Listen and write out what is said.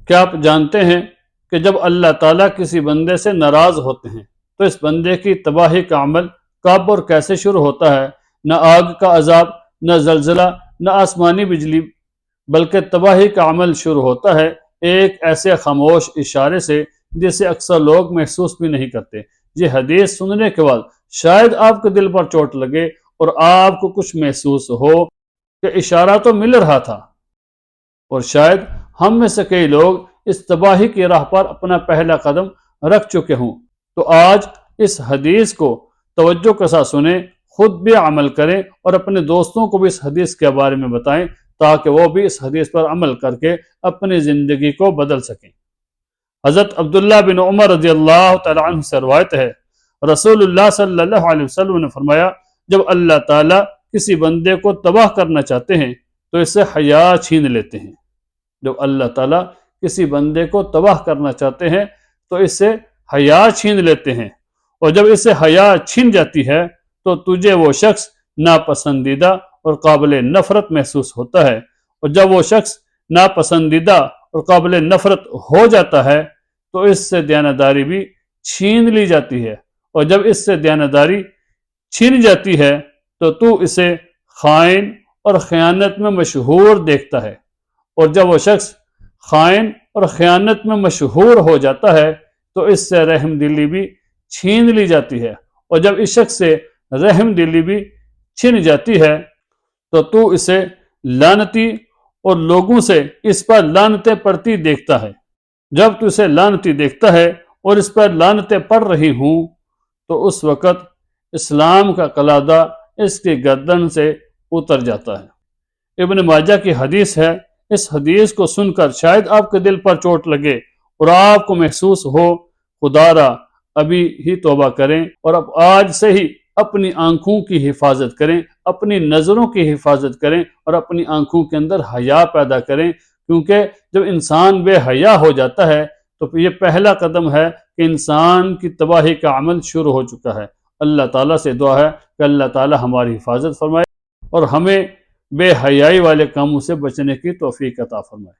کیا آپ جانتے ہیں کہ جب اللہ تعالیٰ کسی بندے سے ناراض ہوتے ہیں تو اس بندے کی تباہی کا عمل کب اور کیسے شروع ہوتا ہے؟ نہ آگ کا عذاب، نہ زلزلہ، نہ آسمانی بجلی، بلکہ تباہی کا عمل شروع ہوتا ہے ایک ایسے خاموش اشارے سے جسے اکثر لوگ محسوس بھی نہیں کرتے۔ یہ حدیث سننے کے بعد شاید آپ کے دل پر چوٹ لگے اور آپ کو کچھ محسوس ہو کہ اشارہ تو مل رہا تھا، اور شاید ہم میں سے کئی لوگ اس تباہی کی راہ پر اپنا پہلا قدم رکھ چکے ہوں۔ تو آج اس حدیث کو توجہ کے ساتھ سنیں، خود بھی عمل کریں اور اپنے دوستوں کو بھی اس حدیث کے بارے میں بتائیں تاکہ وہ بھی اس حدیث پر عمل کر کے اپنی زندگی کو بدل سکیں۔ حضرت عبداللہ بن عمر رضی اللہ تعالیٰ عنہ سے روایت ہے، رسول اللہ صلی اللہ علیہ وسلم نے فرمایا، جب اللہ تعالیٰ کسی بندے کو تباہ کرنا چاہتے ہیں تو اس سے حیا چھین لیتے ہیں۔ جب اللہ تعالیٰ کسی بندے کو تباہ کرنا چاہتے ہیں تو اس سے حیا چھین لیتے ہیں، اور جب اس سے حیا چھن جاتی ہے تو تجھے وہ شخص ناپسندیدہ اور قابل نفرت محسوس ہوتا ہے، اور جب وہ شخص ناپسندیدہ اور قابل نفرت ہو جاتا ہے تو اس سے دیانتداری بھی چھین لی جاتی ہے، اور جب اس سے دیانتداری چھین جاتی ہے تو اسے خائن اور خیانت میں مشہور دیکھتا ہے، اور جب وہ شخص خائن اور خیانت میں مشہور ہو جاتا ہے تو اس سے رحم دلی بھی چھین لی جاتی ہے، اور جب اس شخص سے رحم دلی بھی چھن جاتی ہے تو اسے لعنتی اور لوگوں سے اس پر لعنتیں پڑتی دیکھتا ہے۔ جب تو اسے لعنتی دیکھتا ہے اور اس پر لعنتیں پڑ رہی ہوں تو اس وقت اسلام کا قلادہ اس کی گردن سے اتر جاتا ہے۔ ابن ماجہ کی حدیث ہے۔ اس حدیث کو سن کر شاید آپ کے دل پر چوٹ لگے اور آپ کو محسوس ہو خدا را ابھی ہی توبہ کریں، اور اب آج سے ہی اپنی آنکھوں کی حفاظت کریں، اپنی نظروں کی حفاظت کریں اور اپنی آنکھوں کے اندر حیا پیدا کریں، کیونکہ جب انسان بے حیا ہو جاتا ہے تو یہ پہلا قدم ہے کہ انسان کی تباہی کا عمل شروع ہو چکا ہے۔ اللہ تعالیٰ سے دعا ہے کہ اللہ تعالیٰ ہماری حفاظت فرمائے اور ہمیں بے حیائی والے کاموں سے بچنے کی توفیق عطا فرمائے۔